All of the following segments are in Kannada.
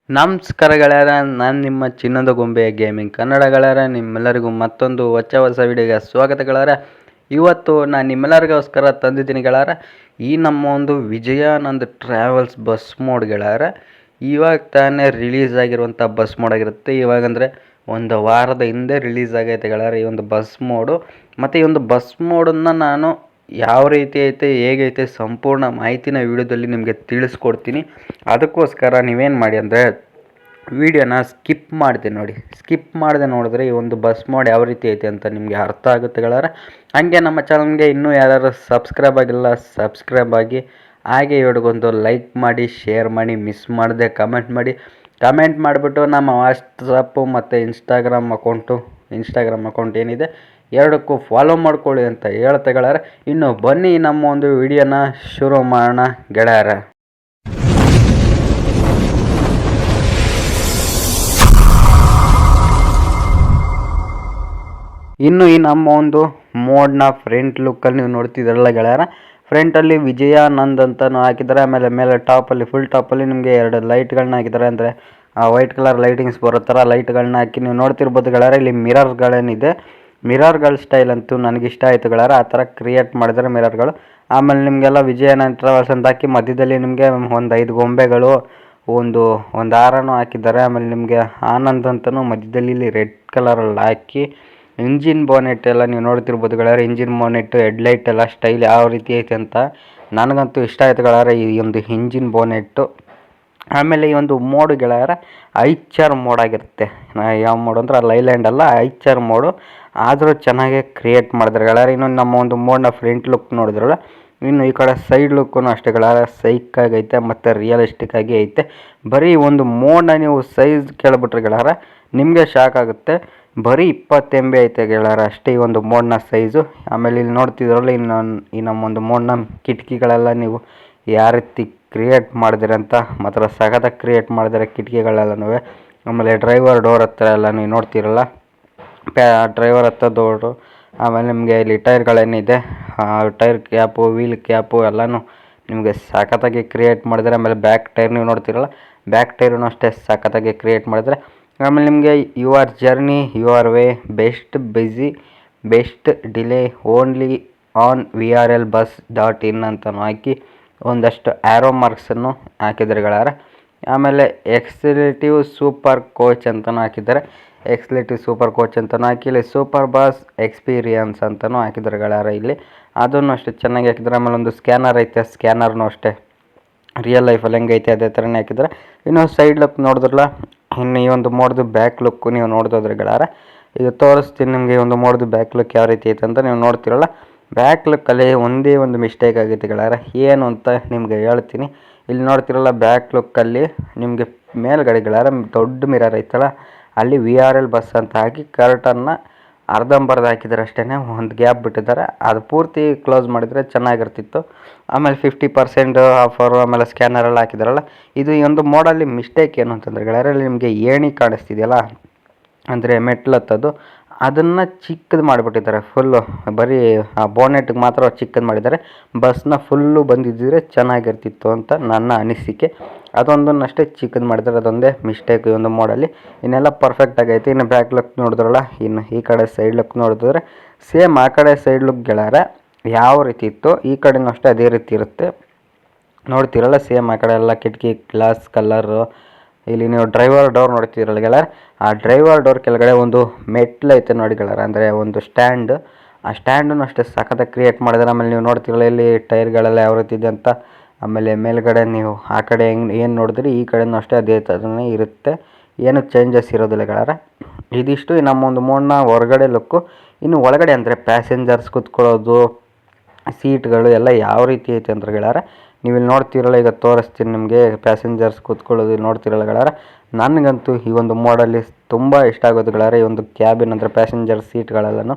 ನಮಸ್ಕಾರ ಗೆಳೆಯರ, ನಾನು ನಿಮ್ಮ ಚಿನ್ನದ ಗೊಂಬೆಯ ಗೇಮಿಂಗ್ ಕನ್ನಡ ಗೆಳೆಯರ. ನಿಮ್ಮೆಲ್ಲರಿಗೂ ಮತ್ತೊಂದು ಹೊಸ ವಿಡಿಯೋಗೆ ಸ್ವಾಗತ ಗೆಳೆಯರ. ಇವತ್ತು ನಾನು ನಿಮ್ಮೆಲ್ಲರಿಗೋಸ್ಕರ ತಂದಿದ್ದೀನಿ ಗೆಳೆಯರ. ಈ ನಮ್ಮ ಒಂದು ವಿಜಯಾನಂದ್ ಟ್ರಾವೆಲ್ಸ್ ಬಸ್ ಮೋಡ್ ಗೆಳೆಯರ. ಇವಾಗ ತಾನೇ ರಿಲೀಸ್ ಆಗಿರುವಂಥ ಬಸ್ ಮೋಡ್ ಆಗಿರುತ್ತೆ. ಇವಾಗಂದರೆ ಒಂದು ವಾರದ ಹಿಂದೆ ರಿಲೀಸ್ ಆಗೈತೆ ಗೆಳೆಯರ ಈ ಒಂದು ಬಸ್ ಮೋಡು. ಮತ್ತು ಈ ಒಂದು ಬಸ್ ಮೋಡನ್ನು ನಾನು ಯಾವ ರೀತಿ ಐತೆ ಹೇಗೈತೆ ಸಂಪೂರ್ಣ ಮಾಹಿತಿನ ವಿಡಿಯೋದಲ್ಲಿ ನಿಮಗೆ ತಿಳಿಸ್ಕೊಡ್ತೀನಿ. ಅದಕ್ಕೋಸ್ಕರ ನೀವೇನು ಮಾಡಿ ಅಂದರೆ ವಿಡಿಯೋನ ಸ್ಕಿಪ್ ಮಾಡದೆ ನೋಡಿದ್ರೆ ಈ ಒಂದು ಬಸ್ ಮೋಡ್ ಯಾವ ರೀತಿ ಐತೆ ಅಂತ ನಿಮಗೆ ಅರ್ಥ ಆಗುತ್ತೆ ಗೆಳೆಯರ. ಹಾಗೆ ನಮ್ಮ ಚಾನಲ್ಗೆ ಇನ್ನೂ ಯಾರು ಸಬ್ಸ್ಕ್ರೈಬ್ ಆಗಿಲ್ಲ ಸಬ್ಸ್ಕ್ರೈಬ್ ಆಗಿ, ಹಾಗೆ ಇವ್ರಿಗೊಂದು ಲೈಕ್ ಮಾಡಿ, ಶೇರ್ ಮಾಡಿ, ಮಿಸ್ ಮಾಡದೆ ಕಮೆಂಟ್ ಮಾಡಿಬಿಟ್ಟು ನಮ್ಮ ವಾಟ್ಸಪ್ಪು ಮತ್ತು ಇನ್ಸ್ಟಾಗ್ರಾಮ್ ಅಕೌಂಟ್ ಏನಿದೆ ಎರಡಕ್ಕೂ ಫಾಲೋ ಮಾಡ್ಕೊಳ್ಳಿ ಅಂತ ಹೇಳ್ತಾ ಗೆಳೆಯರ. ಇನ್ನು ಬನ್ನಿ ನಮ್ಮ ಒಂದು ವಿಡಿಯೋನ ಶುರು ಮಾಡೋಣ ಗೆಳೆಯರ. ಇನ್ನು ಈ ನಮ್ಮ ಒಂದು ಮೋಡ್ನ ಫ್ರಂಟ್ ಲುಕ್ಕಲ್ಲಿ ನೀವು ನೋಡ್ತಿದ್ದೀರಲ್ಲ ಗೆಳೆಯರ, ಫ್ರಂಟಲ್ಲಿ ವಿಜಯಾನಂದ್ ಅಂತಲೂ ಹಾಕಿದ್ದಾರೆ. ಆಮೇಲೆ ಮೇಲೆ ಫುಲ್ ಟಾಪಲ್ಲಿ ನಿಮಗೆ 2 ಲೈಟ್ಗಳನ್ನ ಹಾಕಿದ್ದಾರೆ. ಅಂದರೆ ವೈಟ್ ಕಲರ್ ಲೈಟಿಂಗ್ಸ್ ಬರೋ ಥರ ಲೈಟ್ಗಳನ್ನ ಹಾಕಿ ನೀವು ನೋಡ್ತಿರ್ಬೋದು ಗೆಳೆಯರ. ಇಲ್ಲಿ ಮಿರರ್ಗಳೇನಿದೆ, ಮಿರರ್ಗಳ ಸ್ಟೈಲ್ ಅಂತೂ ನನಗಿಷ್ಟ ಆಯಿತು ಗೆಳೆಯರ. ಆ ಥರ ಕ್ರಿಯೇಟ್ ಮಾಡಿದ್ದಾರೆ ಮಿರರ್ಗಳು. ಆಮೇಲೆ ನಿಮಗೆಲ್ಲ ವಿಜಯಾನಂದ್ ಟ್ರಾವೆಲ್ಸ್ ಅಂತ ಹಾಕಿ ಮಧ್ಯದಲ್ಲಿ ನಿಮಗೆ ಒಂದು 5 ಗೊಂಬೆಗಳು, ಒಂದು ಹಾರನೂ ಹಾಕಿದ್ದಾರೆ. ಆಮೇಲೆ ನಿಮಗೆ ಆನಂದ್ ಅಂತಲೂ ಮಧ್ಯದಲ್ಲಿ ಇಲ್ಲಿ ರೆಡ್ ಕಲರಲ್ಲಿ ಹಾಕಿ ಇಂಜಿನ್ ಬೋನೆಟ್ ಎಲ್ಲ ನೀವು ನೋಡ್ತಿರ್ಬೋದು ಗೆಳೆಯರ. ಇಂಜಿನ್ ಬೋನೆಟ್, ಹೆಡ್ಲೈಟ್ ಎಲ್ಲ ಸ್ಟೈಲ್ ಯಾವ ರೀತಿ ಐತೆ ಅಂತ ನನಗಂತೂ ಇಷ್ಟ ಆಯಿತು ಗೆಳೆಯರ ಈ ಒಂದು ಇಂಜಿನ್ ಬೋನೆಟ್ಟು. ಆಮೇಲೆ ಈ ಒಂದು ಮೋಡು ಗೆಳೆಯರ ಐಚರ್ ಮೋಡ್ ಆಗಿರುತ್ತೆ. ಯಾವ ಮೋಡು ಅಂದ್ರೆ ಲೈಲ್ಯಾಂಡ್ ಅಲ್ಲ, ಐಚರ್ ಮೋಡು. ಆದರೂ ಚೆನ್ನಾಗಿ ಕ್ರಿಯೇಟ್ ಮಾಡಿದ್ರೆ ಗೆಳೆಯರ. ಇನ್ನು ನಮ್ಮ ಒಂದು ಮೋಡ್ನ ಫ್ರಂಟ್ ಲುಕ್ ನೋಡಿದ್ರಲ್ಲ, ಇನ್ನು ಈ ಕಡೆ ಸೈಡ್ ಲುಕ್ಕೂ ಅಷ್ಟೇ ಗೆಳೆಯರ ಸೈಕಾಗಿ ಐತೆ ಮತ್ತು ರಿಯಲಿಸ್ಟಿಕ್ ಆಗಿ ಐತೆ. ಬರೀ ಒಂದು ಮೋಡ್ನ ನೀವು ಸೈಜ್ ಕೇಳಿಬಿಟ್ರೆ ಗೆಳೆಯರ ನಿಮಗೆ ಶಾಕ್ ಆಗುತ್ತೆ. ಬರೀ 20 MB ಐತೆ ಗೆಳೆಯರ ಅಷ್ಟೇ ಈ ಒಂದು ಮೋಡ್ನ ಸೈಜು. ಆಮೇಲೆ ಇಲ್ಲಿ ನೋಡ್ತಿದ್ರಲ್ಲ ಈ ನಮ್ಮೊಂದು ಮೋಡ್ನ ಕಿಟಕಿಗಳೆಲ್ಲ ನೀವು ಯಾವ ರೀತಿ ಕ್ರಿಯೇಟ್ ಮಾಡಿದಿರಂತ ಮಾತ್ರ ಸಖತ್ತಾಗಿ ಕ್ರಿಯೇಟ್ ಮಾಡಿದರೆ ಕಿಟಕಿಗಳೆಲ್ಲನೂ. ಆಮೇಲೆ ಡ್ರೈವರ್ ಡೋರ್ ಹತ್ರ ಎಲ್ಲ ನೀವು ನೋಡ್ತಿರಲ್ಲ, ಡ್ರೈವರ್ ಹತ್ರ ಡೋರು. ಆಮೇಲೆ ನಿಮಗೆ ಇಲ್ಲಿ ಟೈರ್ಗಳೇನಿದೆ, ಟೈರ್ ಕ್ಯಾಪು, ವೀಲ್ ಕ್ಯಾಪು ಎಲ್ಲನೂ ನಿಮಗೆ ಸಖತ್ತಾಗಿ ಕ್ರಿಯೇಟ್ ಮಾಡಿದರೆ. ಆಮೇಲೆ ಬ್ಯಾಕ್ ಟೈರ್ ನೀವು ನೋಡ್ತಿರಲ್ಲ, ಬ್ಯಾಕ್ ಟೈರೂ ಅಷ್ಟೇ ಸಖತ್ತಾಗಿ ಕ್ರಿಯೇಟ್ ಮಾಡಿದರೆ. ಆಮೇಲೆ ನಿಮಗೆ your journey your way, best busy, best delay, only on VRLBus.in ಅಂತಲೂ ಹಾಕಿ ಒಂದಷ್ಟು ಆ್ಯರೋ ಮಾರ್ಕ್ಸನ್ನು ಹಾಕಿದ್ದಾರೆ ಗೆಳೆಯರ. ಆಮೇಲೆ ಎಕ್ಸಲೇಟಿವ್ ಸೂಪರ್ ಕೋಚ್ ಅಂತಲೂ ಹಾಕಿದ್ದಾರೆ. ಎಕ್ಸಲೇಟಿವ್ ಸೂಪರ್ ಕೋಚ್ ಅಂತಲೂ ಹಾಕಿ ಇಲ್ಲಿ ಸೂಪರ್ ಬಸ್ ಎಕ್ಸ್ಪೀರಿಯನ್ಸ್ ಅಂತಲೂ ಹಾಕಿದ್ದಾರೆ ಗೆಳೆಯರ. ಇಲ್ಲಿ ಅದನ್ನು ಅಷ್ಟೇ ಚೆನ್ನಾಗಿ ಹಾಕಿದ್ದಾರೆ. ಆಮೇಲೆ ಒಂದು ಸ್ಕ್ಯಾನರ್ ಐತೆ, ಸ್ಕ್ಯಾನರ್ನೂ ಅಷ್ಟೇ ರಿಯಲ್ ಲೈಫಲ್ಲಿ ಹೆಂಗೈತೆ ಅದೇ ಥರನೇ ಹಾಕಿದ್ದಾರೆ. ಇನ್ನು ಸೈಡ್ ಲುಕ್ ನೋಡಿದ್ರಲ್ಲ, ಇನ್ನು ಈ ಒಂದು ಮೋಡ್ದು ಬ್ಯಾಕ್ ಲುಕ್ಕು ನೀವು ನೋಡ್ದೋದ್ರೆ ಗೆಳೆಯರ ಈಗ ತೋರಿಸ್ತೀನಿ ನಿಮಗೆ ಈ ಒಂದು ಮೋಡ್ದು ಬ್ಯಾಕ್ ಲುಕ್ ಯಾವ ರೀತಿ ಐತೆ ಅಂತ. ನೀವು ನೋಡ್ತಿರಲ್ಲ, ಬ್ಯಾಕ್ ಲುಕ್ಕಲ್ಲಿ ಒಂದೇ ಒಂದು ಮಿಸ್ಟೇಕ್ ಆಗೈತೆ ಗೆಳೆಯರ. ಏನು ಅಂತ ನಿಮಗೆ ಹೇಳ್ತೀನಿ. ಇಲ್ಲಿ ನೋಡ್ತಿರಲ್ಲ, ಬ್ಯಾಕ್ ಲುಕ್ಕಲ್ಲಿ ನಿಮಗೆ ಮೇಲ್ಗಡೆ ಗೆಳೆಯರ ದೊಡ್ಡ ಮಿರರ್ ಐತಲ್ಲ, ಅಲ್ಲಿ VRL ಬಸ್ ಅಂತ ಹಾಕಿ ಕರ್ಟನ್ನ ಅರ್ಧಂಬರ್ಧ ಹಾಕಿದ್ದಾರೆ ಅಷ್ಟೇ, ಒಂದು ಗ್ಯಾಪ್ ಬಿಟ್ಟಿದ್ದಾರೆ. ಅದು ಪೂರ್ತಿ ಕ್ಲೋಸ್ ಮಾಡಿದರೆ ಚೆನ್ನಾಗಿರ್ತಿತ್ತು. ಆಮೇಲೆ 50% ಆಫರು, ಆಮೇಲೆ ಸ್ಕ್ಯಾನರೆಲ್ಲ ಹಾಕಿದಾರಲ್ಲ. ಇದು ಈ ಒಂದು ಮೋಡಲ್ಲಿ ಮಿಸ್ಟೇಕ್ ಏನು ಅಂತಂದರೆ ಗೆಳೆಯರಲ್ಲಿ ನಿಮಗೆ ಏಣಿ ಕಾಣಿಸ್ತಿದೆಯಲ್ಲ, ಅಂದರೆ ಮೆಟ್ಲು ಹತ್ತೋದು, ಅದನ್ನು ಚಿಕ್ಕದು ಮಾಡಿಬಿಟ್ಟಿದ್ದಾರೆ ಫುಲ್ಲು. ಬರೀ ಆ ಬೋನೆಟ್ಗೆ ಮಾತ್ರ ಚಿಕ್ಕದು ಮಾಡಿದ್ದಾರೆ. ಬಸ್ನ ಫುಲ್ಲು ಬಂದಿದ್ದರೆ ಚೆನ್ನಾಗಿರ್ತಿತ್ತು ಅಂತ ನನ್ನ ಅನಿಸಿಕೆ. ಅದೊಂದನ್ನಷ್ಟೇ ಚಿಕ್ಕದು ಮಾಡಿದ್ದಾರೆ, ಅದೊಂದೇ ಮಿಸ್ಟೇಕ್ ಈ ಒಂದು ಮೋಡಲ್ಲಿ. ಇನ್ನೆಲ್ಲ ಪರ್ಫೆಕ್ಟ್ ಆಗೈತೆ. ಇನ್ನು ಬ್ಯಾಕ್ ಲುಕ್ ನೋಡಿದ್ರಲ್ಲ, ಇನ್ನು ಈ ಕಡೆ ಸೈಡ್ ಲುಕ್ ನೋಡಿದ್ರೆ ಸೇಮ್ ಆ ಕಡೆ ಸೈಡ್ ಲುಕ್ ಗೆಳೆಯರ ಯಾವ ರೀತಿ ಇತ್ತು ಈ ಕಡೆನೂ ಅಷ್ಟೇ ಅದೇ ರೀತಿ ಇರುತ್ತೆ. ನೋಡ್ತಿರಲ್ಲ, ಸೇಮ್ ಆ ಕಡೆ ಎಲ್ಲ ಕಿಟಕಿ ಗ್ಲಾಸ್ ಕಲರು. ಇಲ್ಲಿ ನೀವು ಡ್ರೈವರ್ ಡೋರ್ ನೋಡ್ತಿರಲ್ಲ ಗೆಳೆಯರ, ಆ ಡ್ರೈವರ್ ಡೋರ್ ಕೆಳಗಡೆ ಒಂದು ಮೆಟ್ಲು ಐತೆ ನೋಡಿ ಗೆಳೆಯರ, ಅಂದರೆ ಒಂದು ಸ್ಟ್ಯಾಂಡ್. ಆ ಸ್ಟ್ಯಾಂಡನ್ನು ಅಷ್ಟೇ ಸಖತ್ತಾಗಿ ಕ್ರಿಯೇಟ್ ಮಾಡಿದ್ದಾರೆ. ಆಮೇಲೆ ನೀವು ನೋಡ್ತಿರಲ್ಲ ಇಲ್ಲಿ ಟೈರ್ಗಳೆಲ್ಲ ಯಾವ ರೀತಿ ಇದೆ ಅಂತ. ಆಮೇಲೆ ಮೇಲ್ಗಡೆ ನೀವು ಆ ಕಡೆ ಏನು ನೋಡಿದ್ರಿ ಈ ಕಡೆನೂ ಅಷ್ಟೇ ಅದೇ ಥರನೇ ಇರುತ್ತೆ, ಏನು ಚೇಂಜಸ್ ಇರೋದಿಲ್ಲ ಗೆಳೆಯರ. ಇದಿಷ್ಟು ನಮ್ಮ ಒಂದು ಮೋಡ್ನ ಹೊರಗಡೆ ಲುಕ್ಕು. ಇನ್ನು ಒಳಗಡೆ ಅಂದರೆ ಪ್ಯಾಸೆಂಜರ್ಸ್ ಕೂತ್ಕೊಳ್ಳೋದು, ಸೀಟ್ಗಳು ಎಲ್ಲ ಯಾವ ರೀತಿ ಐತೆ ಅಂತ ಗೆಳೆಯರ ನೀವು ಇಲ್ಲಿ ನೋಡ್ತಿರಲ್ಲ. ಈಗ ತೋರಿಸ್ತೀನಿ ನಿಮಗೆ ಪ್ಯಾಸೆಂಜರ್ಸ್ ಕೂತ್ಕೊಳ್ಳೋದು ನೋಡ್ತಿರಲ್ಲ ಗೆಳೆಯರ. ನನಗಂತೂ ಈ ಒಂದು ಮೋಡಲ್ಲಿ ತುಂಬ ಇಷ್ಟ ಆಗೋದು ಗೆಳೆಯರ. ಈ ಒಂದು ಕ್ಯಾಬಿನ್ ಅಂದರೆ ಪ್ಯಾಸೆಂಜರ್ ಸೀಟ್ಗಳೆಲ್ಲನೂ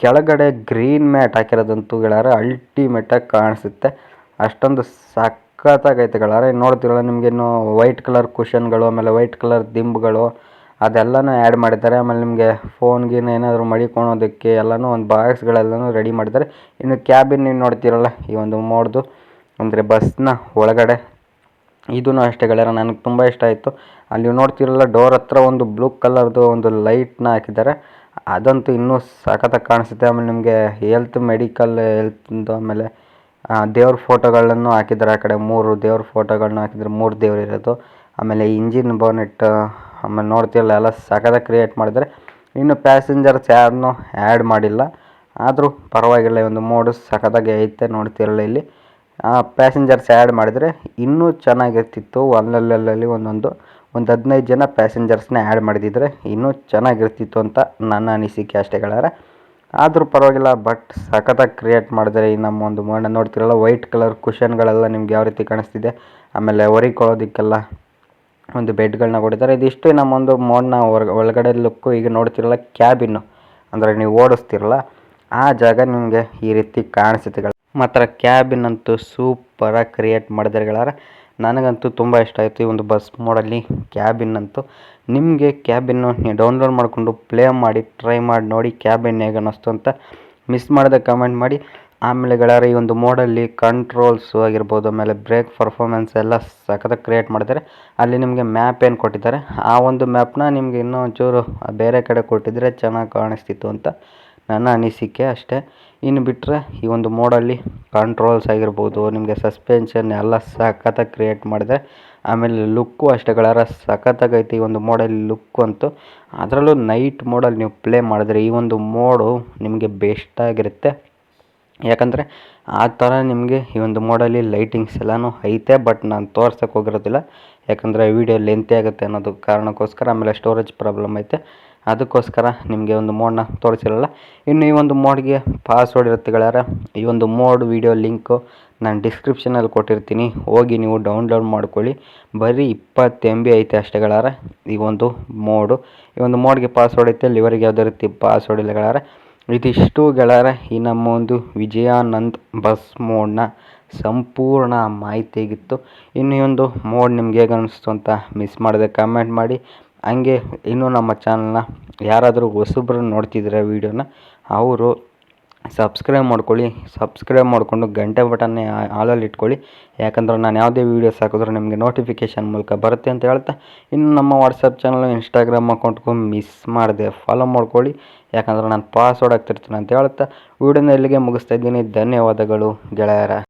ಕೆಳಗಡೆ ಗ್ರೀನ್ ಮ್ಯಾಟ್ ಹಾಕಿರೋದಂತೂ ಗೆಳೆಯರ ಅಲ್ಟಿಮೇಟಾಗಿ ಕಾಣಿಸುತ್ತೆ. ಅಷ್ಟೊಂದು ಸಖತ್ತಾಗೈತೆ ಗೆಳೆಯರ. ನೋಡ್ತಿರಲ್ಲ, ನಿಮಗೇನು ವೈಟ್ ಕಲರ್ ಕುಷನ್ಗಳು, ಆಮೇಲೆ ವೈಟ್ ಕಲರ್ ದಿಂಬುಗಳು ಅದೆಲ್ಲನೂ ಆ್ಯಡ್ ಮಾಡಿದ್ದಾರೆ. ಆಮೇಲೆ ನಿಮಗೆ ಫೋನ್ಗಿನ ಏನಾದರೂ ಮಡಿಕೊಳೋದಕ್ಕೆ ಎಲ್ಲನೂ ಒಂದು ಬಾಕ್ಸ್ಗಳೆಲ್ಲನೂ ರೆಡಿ ಮಾಡಿದ್ದಾರೆ. ಇನ್ನು ಕ್ಯಾಬಿನ್ ನೀವು ನೋಡ್ತಿರಲ್ಲ, ಈ ಒಂದು ಮೋಡ್ದು ಅಂದರೆ ಬಸ್ನ ಒಳಗಡೆ ಇದೂ ಅಷ್ಟೇ ಗೆಳೆಯರ ನನಗೆ ತುಂಬ ಇಷ್ಟ ಆಯಿತು. ಅಲ್ಲಿ ನೋಡ್ತಿರಲ್ಲ ಡೋರ್ ಹತ್ರ ಒಂದು ಬ್ಲೂ ಕಲರ್ದು ಒಂದು ಲೈಟ್ನ ಹಾಕಿದ್ದಾರೆ, ಅದಂತೂ ಇನ್ನೂ ಸಖತ್ತಾಗಿ ಕಾಣಿಸುತ್ತೆ. ಆಮೇಲೆ ನಿಮಗೆ ಹೆಲ್ತ್ ಆಮೇಲೆ ದೇವ್ರ ಫೋಟೋಗಳನ್ನು ಹಾಕಿದ್ದಾರೆ. ಆ ಕಡೆ 3 ದೇವ್ರ ಫೋಟೋಗಳನ್ನ ಹಾಕಿದ್ದಾರೆ, 3 ದೇವ್ರು ಇರೋದು. ಆಮೇಲೆ ಇಂಜಿನ್ ಬೋನೆಟ್ ಆಮೇಲೆ ನೋಡ್ತಿರಲ್ಲ ಎಲ್ಲ ಸಖತ್ತಾಗಿ ಕ್ರಿಯೇಟ್ ಮಾಡಿದ್ದಾರೆ. ಇನ್ನು ಪ್ಯಾಸೆಂಜರ್ಸ್ ಯಾರನ್ನೂ ಆ್ಯಡ್ ಮಾಡಿಲ್ಲ, ಆದರೂ ಪರವಾಗಿಲ್ಲ, ಈ ಒಂದು ಮೋಡು ಸಖತ್ತಾಗಿ ಐತೆ. ನೋಡ್ತಿರಲ್ಲ ಇಲ್ಲಿ ಪ್ಯಾಸೆಂಜರ್ಸ್ ಆ್ಯಡ್ ಮಾಡಿದರೆ ಇನ್ನೂ ಚೆನ್ನಾಗಿರ್ತಿತ್ತು. ಅಲ್ಲಲ್ಲಿ ಒಂದು 15 ಜನ ಪ್ಯಾಸೆಂಜರ್ಸ್ನ ಆ್ಯಡ್ ಮಾಡಿದಿದ್ರೆ ಇನ್ನೂ ಚೆನ್ನಾಗಿರ್ತಿತ್ತು ಅಂತ ನನ್ನ ಅನಿಸಿಕೆ ಅಷ್ಟೇ ಗೆಳೆಯರೆ. ಆದರೂ ಪರವಾಗಿಲ್ಲ, ಬಟ್ ಸಖತ್ತಾಗಿ ಕ್ರಿಯೇಟ್ ಮಾಡಿದರೆ ಈ ನಮ್ಮ ಒಂದು ಮೋಡನ್ನ. ನೋಡ್ತಿರಲ್ಲ ವೈಟ್ ಕಲರ್ ಕುಷನ್ಗಳೆಲ್ಲ ನಿಮ್ಗೆ ಯಾವ ರೀತಿ ಕಾಣಿಸ್ತಿದೆ. ಆಮೇಲೆ ಹೊರಿಕೊಳ್ಳೋದಕ್ಕೆಲ್ಲ ಒಂದು ಬೆಡ್ಗಳನ್ನ ಕೊಟ್ಟಿದ್ದಾರೆ. ಇದಿಷ್ಟು ನಮ್ಮೊಂದು ಮೋಡನ್ನ ಒಳಗಡೆ ಲುಕ್ಕು. ಈಗ ನೋಡ್ತಿರಲ್ಲ ಕ್ಯಾಬಿನ್ನು, ಅಂದರೆ ನೀವು ಓಡಿಸ್ತಿರಲ್ಲ ಆ ಜಾಗ ನಿಮಗೆ ಈ ರೀತಿ ಕಾಣಿಸುತ್ತೆ. ಮಾತ್ರ ಕ್ಯಾಬಿನ್ ಅಂತೂ ಸೂಪರಾಗಿ ಕ್ರಿಯೇಟ್ ಮಾಡಿದ್ದಾರೆ ಗೆಳೆಯರೆ. ನನಗಂತೂ ತುಂಬ ಇಷ್ಟ ಆಯಿತು ಈ ಒಂದು ಬಸ್ ಮೋಡಲ್ಲಿ ಕ್ಯಾಬಿನ್ ಅಂತೂ. ನಿಮಗೆ ಕ್ಯಾಬಿನ್ನು ನೀವು ಡೌನ್ಲೋಡ್ ಮಾಡಿಕೊಂಡು ಪ್ಲೇ ಮಾಡಿ ಟ್ರೈ ಮಾಡಿ ನೋಡಿ ಕ್ಯಾಬಿನ್ ಹೇಗೆ ಅನ್ನಿಸ್ತು ಅಂತ. ಮಿಸ್ ಮಾಡದೆ ಕಮೆಂಟ್ ಮಾಡಿ. ಆಮೇಲೆ ಗೆಳೆಯರೆ ಈ ಒಂದು ಮೋಡಲ್ಲಿ ಕಂಟ್ರೋಲ್ಸು ಆಗಿರ್ಬೋದು, ಆಮೇಲೆ ಬ್ರೇಕ್ ಪರ್ಫಾರ್ಮೆನ್ಸ್ ಎಲ್ಲ ಸಖತ್ತಾಗಿ ಕ್ರಿಯೇಟ್ ಮಾಡಿದ್ದಾರೆ. ಅಲ್ಲಿ ನಿಮಗೆ ಮ್ಯಾಪ್ ಏನು ಕೊಟ್ಟಿದ್ದಾರೆ ಆ ಒಂದು ಮ್ಯಾಪ್ನ ನಿಮಗೆ ಇನ್ನೂ ಒಂಚೂರು ಬೇರೆ ಕಡೆ ಕೊಟ್ಟಿದ್ದರೆ ಚೆನ್ನಾಗಿ ಕಾಣಿಸ್ತಿತ್ತು ಅಂತ ನನ್ನ ಅನಿಸಿಕೆ ಅಷ್ಟೇ. ಇನ್ನು ಬಿಟ್ಟರೆ ಈ ಒಂದು ಮೋಡಲ್ಲಿ ಕಂಟ್ರೋಲ್ಸ್ ಆಗಿರ್ಬೋದು, ನಿಮಗೆ ಸಸ್ಪೆನ್ಷನ್ ಎಲ್ಲ ಸಖತ್ತಾಗಿ ಕ್ರಿಯೇಟ್ ಮಾಡಿದೆ. ಆಮೇಲೆ ಲುಕ್ಕು ಅಷ್ಟೇ ಗೆಳೆಯರೆ ಸಖತ್ತಾಗೈತಿ ಈ ಒಂದು ಮೋಡಲ್ಲಿ ಲುಕ್ಕು ಅಂತೂ. ಅದರಲ್ಲೂ ನೈಟ್ ಮೋಡಲ್ಲಿ ನೀವು ಪ್ಲೇ ಮಾಡಿದ್ರೆ ಈ ಒಂದು ಮೋಡು ನಿಮಗೆ ಬೆಸ್ಟಾಗಿರುತ್ತೆ. ಯಾಕಂದರೆ ಆ ಥರ ನಿಮಗೆ ಈ ಒಂದು ಮೋಡಲ್ಲಿ ಲೈಟಿಂಗ್ಸ್ ಎಲ್ಲನೂ ಐತೆ, ಬಟ್ ನಾನು ತೋರ್ಸೋಕ್ಕೆ ಹೋಗಿರೋದಿಲ್ಲ. ಯಾಕಂದರೆ ವೀಡಿಯೋ ಲೆಂತಿ ಆಗುತ್ತೆ ಅನ್ನೋದು ಕಾರಣಕ್ಕೋಸ್ಕರ. ಆಮೇಲೆ ಸ್ಟೋರೇಜ್ ಪ್ರಾಬ್ಲಮ್ ಐತೆ, ಅದಕ್ಕೋಸ್ಕರ ನಿಮಗೆ ಒಂದು ಮೋಡನ್ನ ತೋರಿಸಿರಲ್ಲ. ಇನ್ನು ಈ ಒಂದು ಮೋಡ್ಗೆ ಪಾಸ್ವರ್ಡ್ ಇರುತ್ತೆ ಗೆಳೆಯರೆ. ಈ ಒಂದು ಮೋಡ್ ವೀಡಿಯೋ ಲಿಂಕು ನಾನು ಡಿಸ್ಕ್ರಿಪ್ಷನಲ್ಲಿ ಕೊಟ್ಟಿರ್ತೀನಿ, ಹೋಗಿ ನೀವು ಡೌನ್ಲೋಡ್ ಮಾಡ್ಕೊಳ್ಳಿ. ಬರೀ 20 MB ಐತೆ ಅಷ್ಟೇ ಗೆಳೆಯರೆ ಈ ಒಂದು ಮೋಡು. ಈ ಒಂದು ಮೋಡ್ಗೆ ಪಾಸ್ವರ್ಡ್ ಐತೆ, ಲಿವರಿಗೆ ಯಾವುದೇ ರೀತಿ ಪಾಸ್ವರ್ಡ್ ಇಲ್ಲ ಗೆಳೆಯರೆ. ಇದಿಷ್ಟು ಗೆಳೆಯರೆ ಈ ನಮ್ಮ ಒಂದು ವಿಜಯಾನಂದ್ ಬಸ್ ಮೋಡ್ನ ಸಂಪೂರ್ಣ ಮಾಹಿತಿಯಾಗಿತ್ತು. ಇನ್ನು ಈ ಒಂದು ಮೋಡ್ ನಿಮ್ಗೆ ಹೇಗೆ ಅನ್ನಿಸ್ತು ಅಂತ ಮಿಸ್ ಮಾಡದೆ ಕಮೆಂಟ್ ಮಾಡಿ. ಹಂಗೆ ಇನ್ನೂ ನಮ್ಮ ಚಾನಲ್ನ ಯಾರಾದರೂ ಹೊಸಬ್ರು ನೋಡ್ತಿದ್ರೆ ವೀಡಿಯೋನ ಅವರು ಸಬ್ಸ್ಕ್ರೈಬ್ ಮಾಡ್ಕೊಳ್ಳಿ. ಸಬ್ಸ್ಕ್ರೈಬ್ ಮಾಡಿಕೊಂಡು ಗಂಟೆ ಬಟನ್ನೇ ಆಲಲ್ಲಿ ಇಟ್ಕೊಳ್ಳಿ. ಯಾಕಂದ್ರೆ ನಾನು ಯಾವುದೇ ವೀಡಿಯೋಸ್ ಹಾಕಿದ್ರೂ ನಿಮಗೆ ನೋಟಿಫಿಕೇಷನ್ ಮೂಲಕ ಬರುತ್ತೆ ಅಂತ ಹೇಳ್ತಾ, ಇನ್ನು ನಮ್ಮ ವಾಟ್ಸಪ್ ಚಾನಲ್ ಇನ್ಸ್ಟಾಗ್ರಾಮ್ ಅಕೌಂಟ್ಗೂ ಮಿಸ್ ಮಾಡದೆ ಫಾಲೋ ಮಾಡ್ಕೊಳ್ಳಿ. ಯಾಕಂದ್ರೆ ನಾನು ಪಾಸ್ವರ್ಡ್ ಆಗ್ತಿರ್ತೀನಿ ಅಂತ ಹೇಳ್ತಾ ವೀಡಿಯೋನ ಇಲ್ಲಿಗೆ ಮುಗಿಸ್ತಾ ಇದ್ದೀನಿ. ಧನ್ಯವಾದಗಳು ಗೆಳೆಯರ.